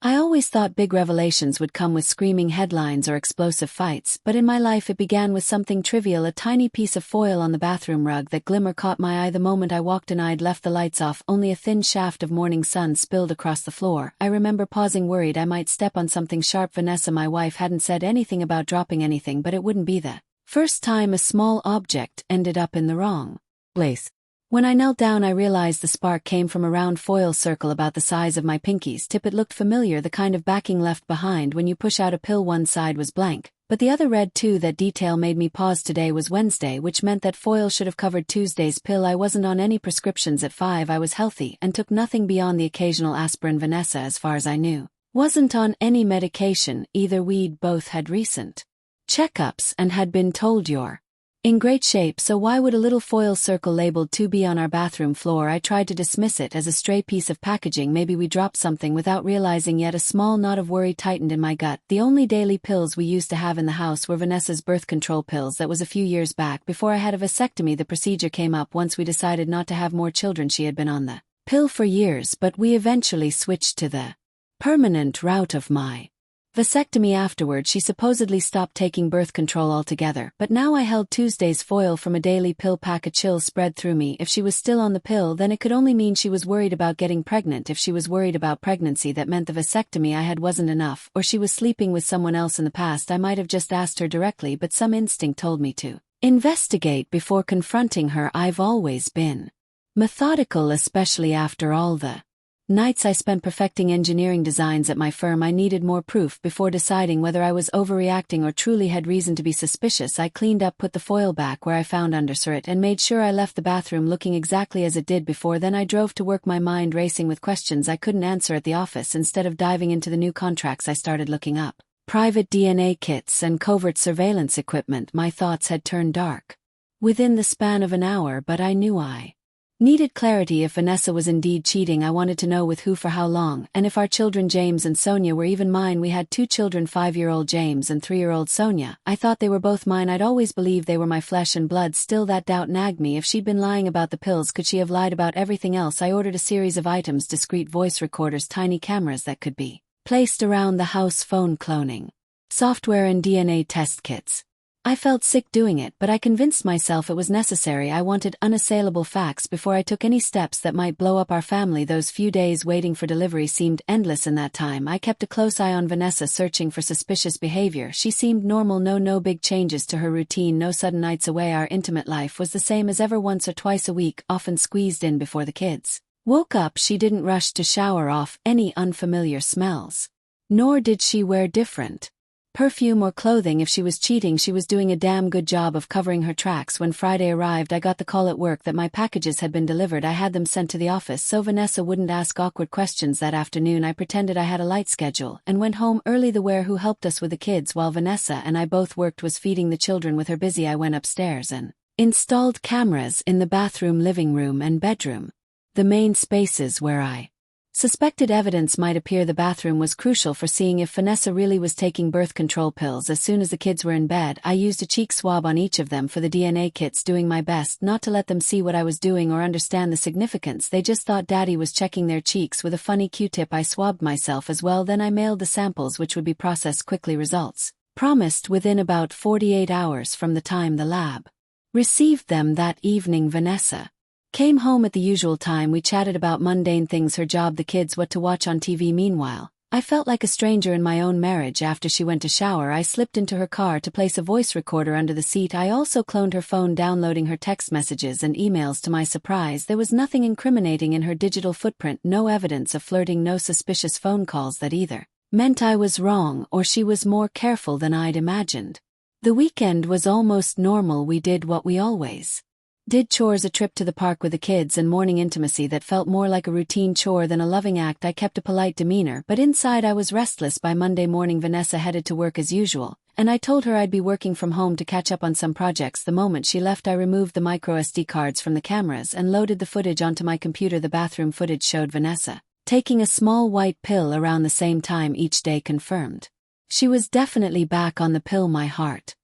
I always thought big revelations would come with screaming headlines or explosive fights, but in my life it began with something trivial: a tiny piece of foil on the bathroom rug. That glimmer caught my eye the moment I walked in. I'd left the lights off, only a thin shaft of morning sun spilled across the floor. I remember pausing, worried I might step on something sharp. Vanessa, my wife, hadn't said anything about dropping anything, but it wouldn't be the first time a small object ended up in the wrong place. When I knelt down, I realized the spark came from a round foil circle about the size of my pinky's tip. It looked familiar, the kind of backing left behind when you push out a pill. One side was blank, but the other red too. That detail made me pause. Today was Wednesday, which meant that foil should have covered Tuesday's pill. I wasn't on any prescriptions at 5. I was healthy and took nothing beyond the occasional aspirin. Vanessa, as far as I knew, wasn't on any medication either. We'd both had recent checkups and had been told you're in great shape, so why would a little foil circle labeled 2 be on our bathroom floor? I tried to dismiss it as a stray piece of packaging. Maybe we dropped something without realizing. Yet a small knot of worry tightened in my gut. The only daily pills we used to have in the house were Vanessa's birth control pills. That was a few years back, before I had a vasectomy. The procedure came up once we decided not to have more children. She had been on the pill for years, but we eventually switched to the permanent route of my vasectomy. Afterward, she supposedly stopped taking birth control altogether, but now I held Tuesday's foil from a daily pill pack. A chill spread through me. If she was still on the pill, then it could only mean she was worried about getting pregnant. If she was worried about pregnancy, that meant the vasectomy I had wasn't enough, or she was sleeping with someone else in the past. I might have just asked her directly, but some instinct told me to investigate before confronting her. I've always been methodical, especially after all the nights I spent perfecting engineering designs at my firm. I needed more proof before deciding whether I was overreacting or truly had reason to be suspicious. I cleaned up, put the foil back where I found under it, and made sure I left the bathroom looking exactly as it did before. Then I drove to work, my mind racing with questions I couldn't answer at the office. Instead of diving into the new contracts, I started looking up private DNA kits and covert surveillance equipment. My thoughts had turned dark within the span of an hour, but I knew I needed clarity. If Vanessa was indeed cheating, I wanted to know with who, for how long, and if our children James and Sonia were even mine. We had 2 children, 5-year-old James and 3-year-old Sonia. I thought they were both mine. I'd always believed they were my flesh and blood. Still, that doubt nagged me. If she'd been lying about the pills, could she have lied about everything else? I ordered a series of items: discreet voice recorders, tiny cameras that could be placed around the house, phone cloning software, and DNA test kits. I felt sick doing it, but I convinced myself it was necessary. I wanted unassailable facts before I took any steps that might blow up our family. Those few days waiting for delivery seemed endless. In that time, I kept a close eye on Vanessa, searching for suspicious behavior. She seemed normal. No big changes to her routine, no sudden nights away. Our intimate life was the same as ever. Once or twice a week, often squeezed in before the kids woke up. She didn't rush to shower off any unfamiliar smells, nor did she wear different perfume or clothing. If she was cheating, she was doing a damn good job of covering her tracks. When Friday arrived, I got the call at work that my packages had been delivered. I had them sent to the office so Vanessa wouldn't ask awkward questions. That afternoon, I pretended I had a light schedule and went home early. The where who helped us with the kids while Vanessa and I both worked was feeding the children. With her busy, I went upstairs and installed cameras in the bathroom, living room, and bedroom, the main spaces where I suspected evidence might appear. The bathroom was crucial for seeing if Vanessa really was taking birth control pills. As soon as the kids were in bed, I used a cheek swab on each of them for the DNA kits, doing my best not to let them see what I was doing or understand the significance. They just thought Daddy was checking their cheeks with a funny Q-tip. I swabbed myself as well. Then I mailed the samples, which would be processed quickly. Results promised within about 48 hours from the time the lab received them. That evening, Vanessa came home at the usual time. We chatted about mundane things: her job, the kids, what to watch on TV. Meanwhile, I felt like a stranger in my own marriage. After she went to shower, I slipped into her car to place a voice recorder under the seat. I also cloned her phone, downloading her text messages and emails. To my surprise, there was nothing incriminating in her digital footprint, no evidence of flirting, no suspicious phone calls. That either meant I was wrong or she was more careful than I'd imagined. The weekend was almost normal. We did what we always did: chores, a trip to the park with the kids, and morning intimacy that felt more like a routine chore than a loving act. I kept a polite demeanor, but inside I was restless. By Monday morning, Vanessa headed to work as usual, and I told her I'd be working from home to catch up on some projects. The moment she left, I removed the micro SD cards from the cameras and loaded the footage onto my computer. The bathroom footage showed Vanessa taking a small white pill around the same time each day. Confirmed she was definitely back on the pill. My heart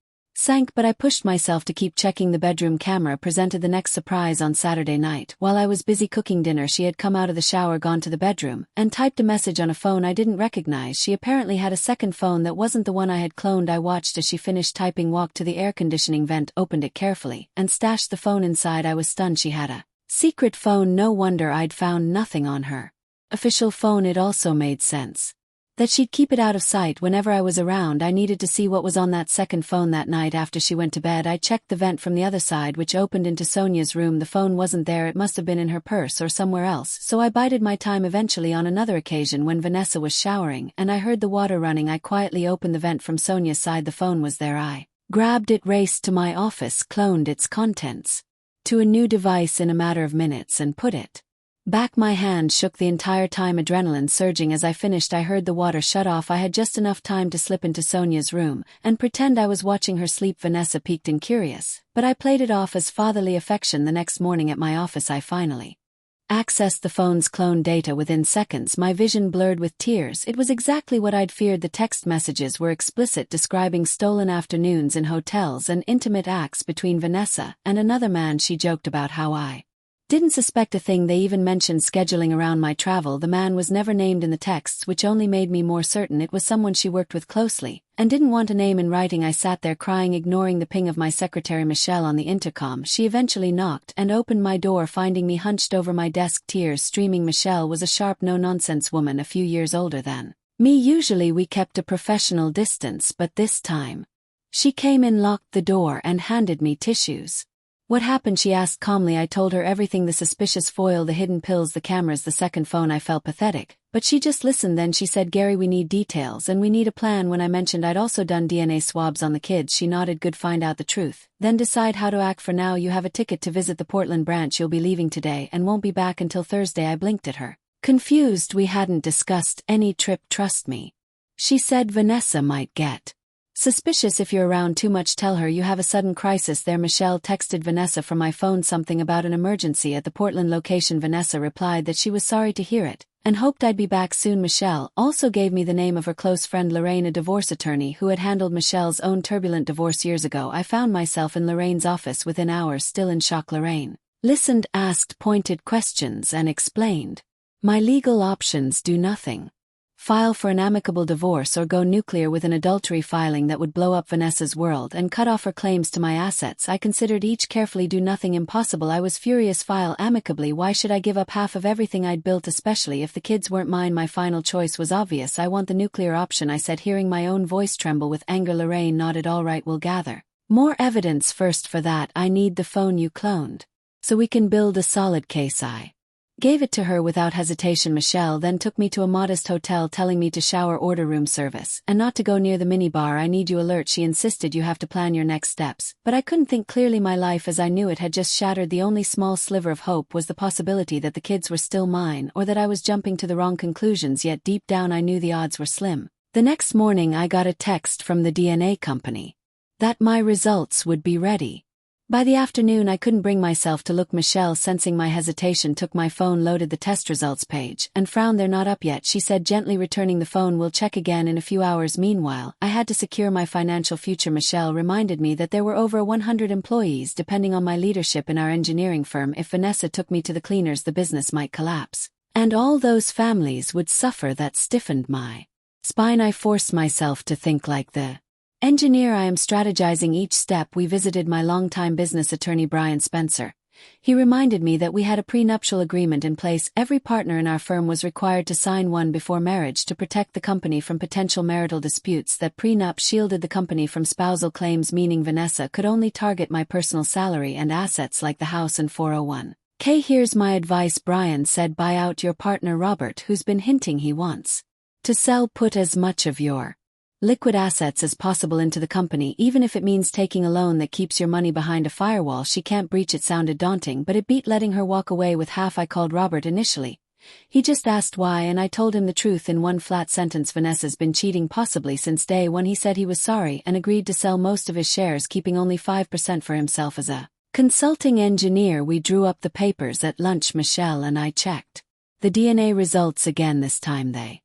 sank, but I pushed myself to keep checking. The bedroom camera presented the next surprise on Saturday night. While I was busy cooking dinner, she had come out of the shower, gone to the bedroom, and typed a message on a phone I didn't recognize. She apparently had a second phone that wasn't the one I had cloned. I watched as she finished typing, walked to the air conditioning vent, opened it carefully, and stashed the phone inside. I was stunned. She had a secret phone. No wonder I'd found nothing on her official phone. It also made sense that she'd keep it out of sight whenever I was around. I needed to see what was on that second phone. That night after she went to bed, I checked the vent from the other side, which opened into Sonia's room. The phone wasn't there. It must have been in her purse or somewhere else, so I bided my time. Eventually, on another occasion when Vanessa was showering and I heard the water running, I quietly opened the vent from Sonia's side. The phone was there. I grabbed it, raced to my office, cloned its contents to a new device in a matter of minutes, and put it back. My hand shook the entire time, adrenaline surging. As I finished, I heard the water shut off. I had just enough time to slip into Sonia's room and pretend I was watching her sleep. Vanessa peeked and curious, but I played it off as fatherly affection. The next morning at my office, I finally accessed the phone's cloned data. Within seconds, my vision blurred with tears. It was exactly what I'd feared. The text messages were explicit, describing stolen afternoons in hotels and intimate acts between Vanessa and another man. She joked about how I didn't suspect a thing. They even mentioned scheduling around my travel. The man was never named in the texts, which only made me more certain it was someone she worked with closely, and didn't want a name in writing. I sat there crying, ignoring the ping of my secretary Michelle on the intercom. She eventually knocked and opened my door, finding me hunched over my desk, tears streaming. Michelle was a sharp, no-nonsense woman, a few years older than me. Usually we kept a professional distance, but this time she came in, locked the door, and handed me tissues. "What happened?" she asked calmly. I told her everything: the suspicious foil, the hidden pills, the cameras, the second phone. I felt pathetic, but she just listened. Then she said, "Gary, we need details and we need a plan." When I mentioned I'd also done DNA swabs on the kids, she nodded. "Good, find out the truth, then decide how to act. For now, you have a ticket to visit the Portland branch. You'll be leaving today and won't be back until Thursday." I blinked at her, confused. "We hadn't discussed any trip, trust me." She said, "Vanessa might get suspicious if you're around too much. Tell her you have a sudden crisis there." Michelle texted Vanessa from my phone something about an emergency at the Portland location. Vanessa replied that she was sorry to hear it and hoped I'd be back soon. Michelle also gave me the name of her close friend Lorraine, a divorce attorney who had handled Michelle's own turbulent divorce years ago. I found myself in Lorraine's office within hours, still in shock. Lorraine listened, asked pointed questions, and explained, "My legal options: do nothing. File for an amicable divorce or go nuclear with an adultery filing that would blow up Vanessa's world and cut off her claims to my assets." I considered each carefully. "Do nothing? Impossible." I was furious. "File amicably? Why should I give up half of everything I'd built, especially if the kids weren't mine?" My final choice was obvious. "I want the nuclear option," I said, hearing my own voice tremble with anger. Lorraine nodded. "All right, we'll gather more evidence first. For that, I need the phone you cloned, so we can build a solid case." I gave it to her without hesitation. Michelle then took me to a modest hotel, telling me to shower, order room service, and not to go near the minibar. "I need you alert," she insisted. "You have to plan your next steps." But I couldn't think clearly. My life as I knew it had just shattered. The only small sliver of hope was the possibility that the kids were still mine, or that I was jumping to the wrong conclusions. Yet deep down I knew the odds were slim. The next morning I got a text from the DNA company that my results would be ready by the afternoon. I couldn't bring myself to look. Michelle, sensing my hesitation, took my phone, loaded the test results page, and frowned. "They're not up yet," she said, gently returning the phone. "We'll check again in a few hours." Meanwhile, I had to secure my financial future. Michelle reminded me that there were over 100 employees depending on my leadership in our engineering firm. If Vanessa took me to the cleaners, the business might collapse, and all those families would suffer. That stiffened my spine. I forced myself to think like the engineer I am, strategizing each step. We visited my longtime business attorney, Brian Spencer. He reminded me that we had a prenuptial agreement in place. Every partner in our firm was required to sign one before marriage to protect the company from potential marital disputes. That prenup shielded the company from spousal claims, meaning Vanessa could only target my personal salary and assets like the house and 401k. "Here's my advice," Brian said. "Buy out your partner Robert, who's been hinting he wants to sell. Put as much of your liquid assets as possible into the company, even if it means taking a loan that keeps your money behind a firewall she can't breach." It sounded daunting, but it beat letting her walk away with half. I called Robert initially. He just asked why, and I told him the truth in one flat sentence: Vanessa's been cheating, possibly since day one. He said he was sorry and agreed to sell most of his shares, keeping only 5% for himself as a consulting engineer. We drew up the papers at lunch. Michelle and I checked the DNA results again. This time they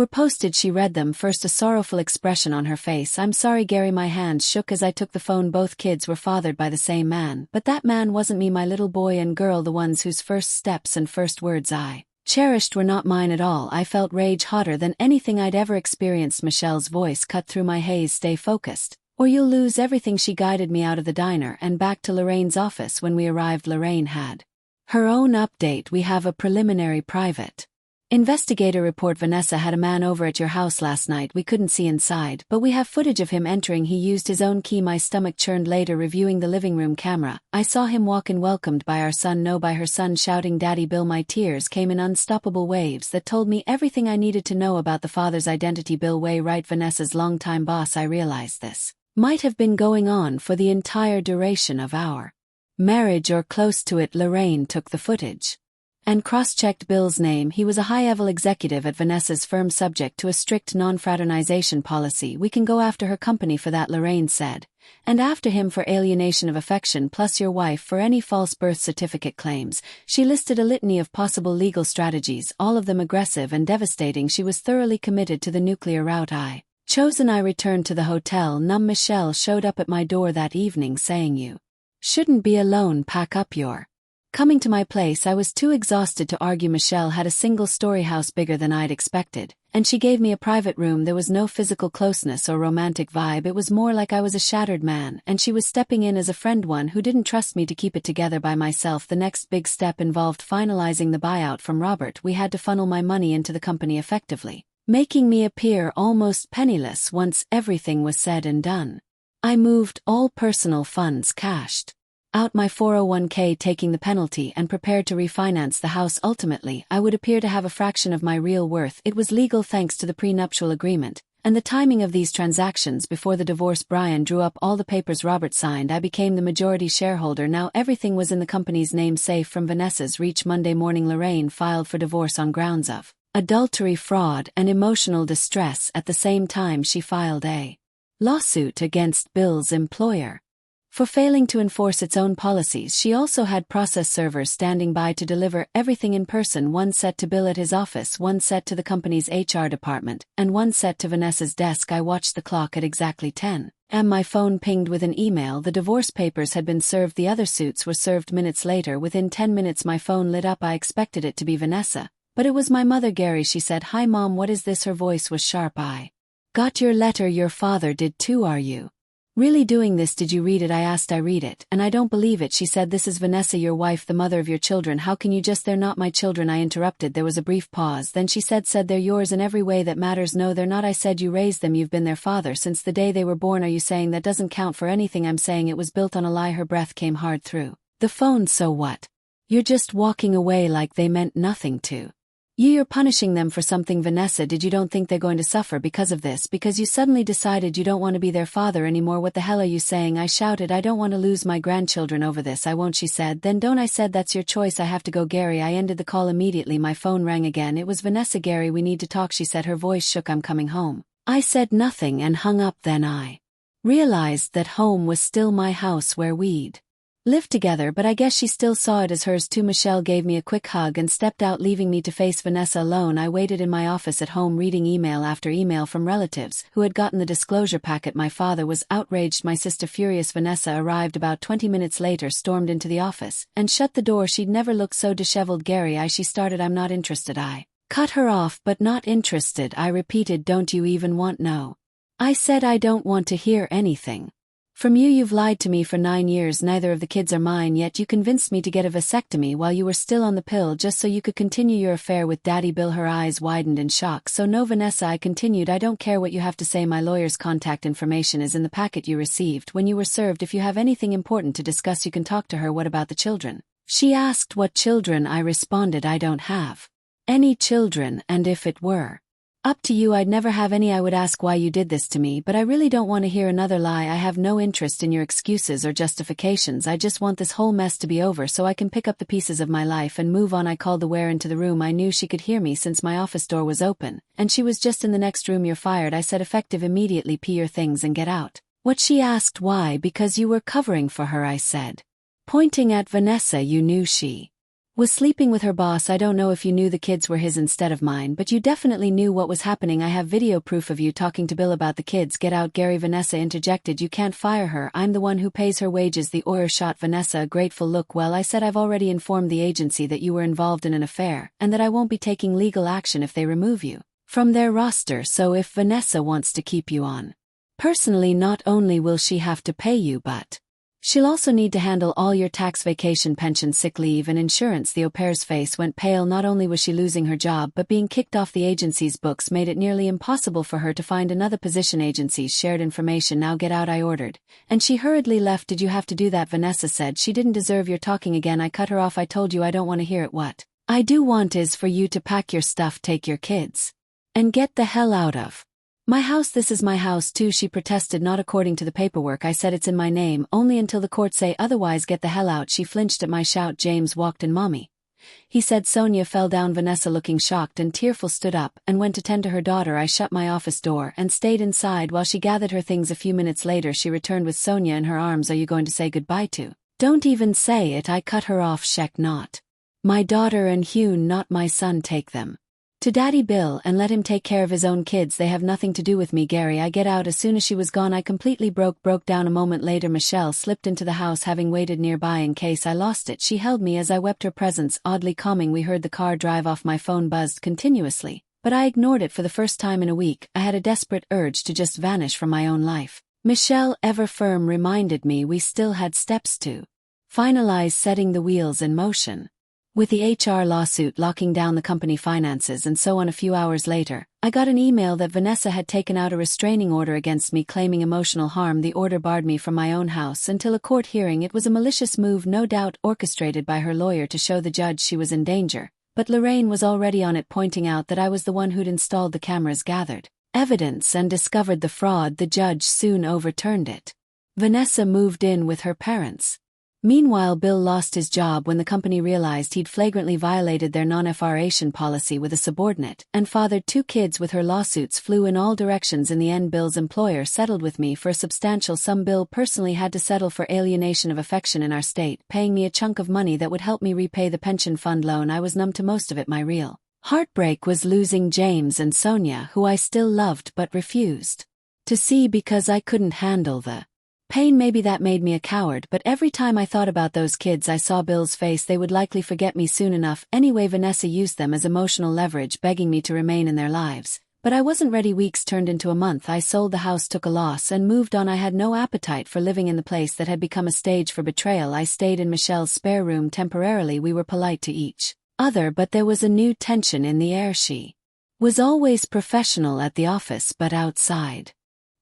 were posted. She read them, first a sorrowful expression on her face. I'm sorry, Gary. My hands shook as I took the phone. Both kids were fathered by the same man, but that man wasn't me. My little boy and girl, the ones whose first steps and first words I cherished, were not mine at all. I felt rage hotter than anything I'd ever experienced. Michelle's voice cut through my haze. Stay focused, or you'll lose everything. She guided me out of the diner and back to Lorraine's office. When we arrived, Lorraine had her own update. We have a preliminary private investigator report. Vanessa had a man over at your house last night. We couldn't see inside, but we have footage of him entering. He used his own key. My stomach churned. Later, reviewing the living room camera, I saw him walk in, welcomed by our son, no, by her son, shouting Daddy Bill. My tears came in unstoppable waves that told me everything I needed to know about the father's identity. Bill Wainwright, Vanessa's longtime boss. I realized this might have been going on for the entire duration of our marriage, or close to it. Lorraine took the footage and cross-checked Bill's name. He was a high-level executive at Vanessa's firm, subject to a strict non-fraternization policy. We can go after her company for that, Lorraine said, and after him for alienation of affection, plus your wife for any false birth certificate claims. She listed a litany of possible legal strategies, all of them aggressive and devastating. She was thoroughly committed to the nuclear route I chosen. I returned to the hotel, numb. Michelle showed up at my door that evening saying, you shouldn't be alone, pack up, you're coming to my place. I was too exhausted to argue. Michelle had a single-story house, bigger than I'd expected, and she gave me a private room. There was no physical closeness or romantic vibe. It was more like I was a shattered man, and she was stepping in as a friend, one who didn't trust me to keep it together by myself. The next big step involved finalizing the buyout from Robert. We had to funnel my money into the company effectively, making me appear almost penniless once everything was said and done. I moved all personal funds, cashed out my 401k, taking the penalty, and prepared to refinance the house. Ultimately, I would appear to have a fraction of my real worth. It was legal thanks to the prenuptial agreement and the timing of these transactions before the divorce. Brian drew up all the papers Robert signed. I became the majority shareholder. Now everything was in the company's name, safe from Vanessa's reach. Monday morning, Lorraine filed for divorce on grounds of adultery, fraud, and emotional distress. At the same time, she filed a lawsuit against Bill's employer for failing to enforce its own policies. She also had process servers standing by to deliver everything in person, one set to Bill at his office, one set to the company's HR department, and one set to Vanessa's desk. I watched the clock. At exactly 10 a.m. my phone pinged with an email. The divorce papers had been served. The other suits were served minutes later. Within 10 minutes my phone lit up. I expected it to be Vanessa, but it was my mother. Gary, she said. Hi Mom, what is this? Her voice was sharp. I got your letter. Your father did too. Are you really doing this? Did you read it? I asked. I read it, and I don't believe it. She said. This is Vanessa, your wife, the mother of your children. How can you just— They're not my children. I interrupted. There was a brief pause. Then she said, they're yours in every way that matters. No, they're not. I said, you raised them. You've been their father since the day they were born. Are you saying that doesn't count for anything? I'm saying it was built on a lie. Her breath came hard through the phone. So what? You're just walking away like they meant nothing to you're punishing them for something. Vanessa, did you don't think they're going to suffer because of this? Because you suddenly decided you don't want to be their father anymore? What the hell are you saying? I shouted. I don't want to lose my grandchildren over this. I won't, she said. Then don't. I said. That's your choice. I have to go, Gary. I ended the call immediately. My phone rang again. It was Vanessa. Gary, we need to talk, she said. Her voice shook. I'm coming home. I said nothing and hung up. Then I realized that home was still my house where we'd lived together, but I guess she still saw it as hers too. Michelle gave me a quick hug and stepped out, leaving me to face Vanessa alone. I waited in my office at home, reading email after email from relatives who had gotten the disclosure packet. My father was outraged, my sister furious. Vanessa arrived about 20 minutes later, stormed into the office, and shut the door. She'd never looked so disheveled. Gary, she started. I'm not interested. I cut her off. But not interested, I repeated. Don't you even want— No. I said, I don't want to hear anything from you. You've lied to me for 9 years. Neither of the kids are mine, yet you convinced me to get a vasectomy while you were still on the pill just so you could continue your affair with Daddy Bill. Her eyes widened in shock. So no, Vanessa, I continued. I don't care what you have to say. My lawyer's contact information is in the packet you received when you were served. If you have anything important to discuss, you can talk to her. What about the children? She asked. What children? I responded. I don't have any children, and if it were up to you, I'd never have any. I would ask why you did this to me, but I really don't want to hear another lie. I have no interest in your excuses or justifications. I just want this whole mess to be over so I can pick up the pieces of my life and move on. I called the ware into the room. I knew she could hear me since my office door was open, and she was just in the next room. You're fired, I said, effective immediately. Pee your things and get out. What? She asked. Why? Because you were covering for her, I said, pointing at Vanessa. You knew she Was sleeping with her boss. I don't know if you knew the kids were his instead of mine, but you definitely knew what was happening. I have video proof of you talking to Bill about the kids. Get out, Gary. Vanessa interjected. You can't fire her. I'm the one who pays her wages. The Oyer shot Vanessa a grateful look. Well, I said I've already informed the agency that you were involved in an affair, and that I won't be taking legal action if they remove you from their roster. So if Vanessa wants to keep you on, personally, not only will she have to pay you, but she'll also need to handle all your tax, vacation, pension, sick leave, and insurance. The au pair's face went pale. Not only was she losing her job, but being kicked off the agency's books made it nearly impossible for her to find another position. Agencies shared information. Now get out, I ordered. And she hurriedly left. Did you have to do that? Vanessa said. She didn't deserve your talking again. I cut her off. I told you I don't want to hear it. What I do want is for you to pack your stuff, take your kids, and get the hell out of my house. This is my house too, she protested. Not according to the paperwork. I said it's in my name, only until the court say otherwise. Get the hell out. She flinched at my shout. James walked in. Mommy, he said. Sonia fell down. Vanessa, looking shocked and tearful, stood up and went to tend to her daughter. I shut my office door and stayed inside while she gathered her things. A few minutes later she returned with Sonia in her arms. Are you going to say goodbye to? Don't even say it. I cut her off. Sheck, not my daughter and Hugh, not my son. Take them to Daddy Bill and let him take care of his own kids. They have nothing to do with me. Gary, I get out. As soon as she was gone I completely broke down. A moment later Michelle slipped into the house, having waited nearby in case I lost it. She held me as I wept, her presence oddly calming. We heard the car drive off. My phone buzzed continuously, but I ignored it. For the first time in a week I had a desperate urge to just vanish from my own life. Michelle, ever firm, reminded me we still had steps to finalize, setting the wheels in motion. With the HR lawsuit locking down the company finances and so on. A few hours later, I got an email that Vanessa had taken out a restraining order against me, claiming emotional harm. The order barred me from my own house until a court hearing. It was a malicious move, no doubt orchestrated by her lawyer to show the judge she was in danger, but Lorraine was already on it, pointing out that I was the one who'd installed the cameras, gathered evidence, and discovered the fraud. The judge soon overturned it. Vanessa moved in with her parents. Meanwhile, Bill lost his job when the company realized he'd flagrantly violated their non-FRation policy with a subordinate, and fathered 2 kids with her. Lawsuits flew in all directions. In the end, Bill's employer settled with me for a substantial sum. Bill personally had to settle for alienation of affection in our state, paying me a chunk of money that would help me repay the pension fund loan. I was numb to most of it. My real heartbreak was losing James and Sonia, who I still loved but refused to see because I couldn't handle the pain. Maybe that made me a coward, but every time I thought about those kids I saw Bill's face. They would likely forget me soon enough. Anyway, Vanessa used them as emotional leverage, begging me to remain in their lives. But I wasn't ready. Weeks turned into a month. I sold the house, took a loss, and moved on. I had no appetite for living in the place that had become a stage for betrayal. I stayed in Michelle's spare room temporarily. We were polite to each other, but there was a new tension in the air. She was always professional at the office, but outside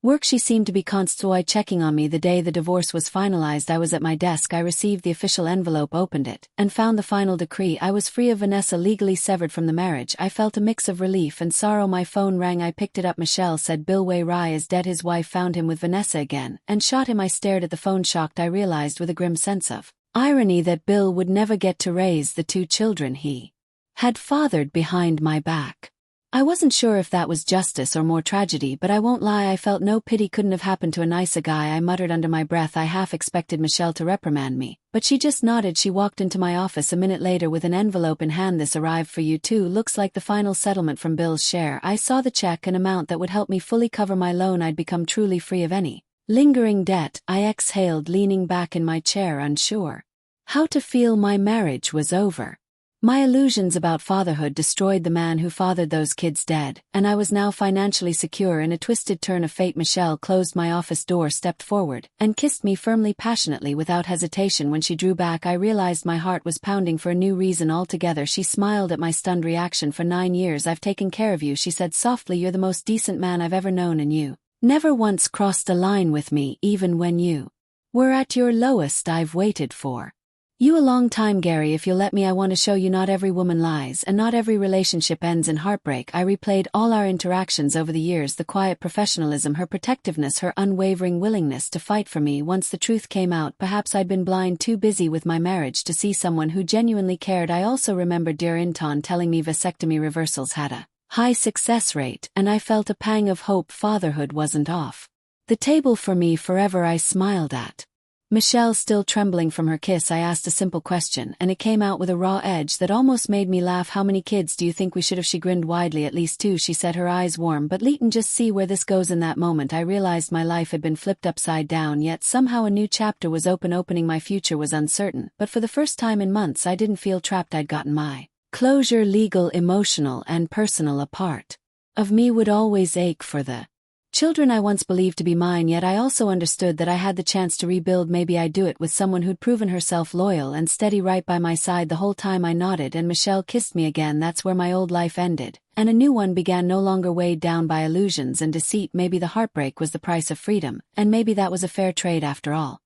work she seemed to be constantly checking on me. The day the divorce was finalized, I was at my desk. I received the official envelope, opened it, and found the final decree. I was free of Vanessa, legally severed from the marriage. I felt a mix of relief and sorrow. My phone rang. I picked it up. Michelle said Bill Rai is dead. His wife found him with Vanessa again and shot him. I stared at the phone, shocked. I realized with a grim sense of irony that Bill would never get to raise the 2 children he had fathered behind my back. I wasn't sure if that was justice or more tragedy, but I won't lie, I felt no pity. Couldn't have happened to a nicer guy. I muttered under my breath. I half expected Michelle to reprimand me, but she just nodded. She walked into my office a minute later with an envelope in hand. This arrived for you too. Looks like the final settlement from Bill's share. I saw the check, an amount that would help me fully cover my loan. I'd become truly free of any lingering debt. I exhaled, leaning back in my chair, unsure how to feel. My marriage was over. My illusions about fatherhood destroyed the man who fathered those kids dead, and I was now financially secure. In a twisted turn of fate, Michelle closed my office door, stepped forward, and kissed me firmly, passionately, without hesitation. When she drew back, I realized my heart was pounding for a new reason altogether. She smiled at my stunned reaction. For 9 years I've taken care of you, she said softly. You're the most decent man I've ever known, and you never once crossed a line with me, even when you were at your lowest. I've waited for you a long time, Gary. If you'll let me, I want to show you not every woman lies, and not every relationship ends in heartbreak. I replayed all our interactions over the years, the quiet professionalism, her protectiveness, her unwavering willingness to fight for me once the truth came out. Perhaps I'd been blind, too busy with my marriage to see someone who genuinely cared. I also remembered dear Inton telling me vasectomy reversals had a high success rate, and I felt a pang of hope. Fatherhood wasn't off the table for me forever. I smiled at Michelle still trembling from her kiss, I asked a simple question, and it came out with a raw edge that almost made me laugh. How many kids do you think we should have? She grinned widely. At least 2, she said, her eyes warm. But Leighton, just see where this goes. In that moment I realized my life had been flipped upside down, yet somehow a new chapter was opening. My future was uncertain, but for the first time in months I didn't feel trapped. I'd gotten my closure. Legal, emotional, and personal. A part of me would always ache for the children I once believed to be mine, yet I also understood that I had the chance to rebuild. Maybe I'd do it with someone who'd proven herself loyal and steady right by my side the whole time. I nodded and Michelle kissed me again. That's where my old life ended, and a new one began, no longer weighed down by illusions and deceit. Maybe the heartbreak was the price of freedom, and maybe that was a fair trade after all.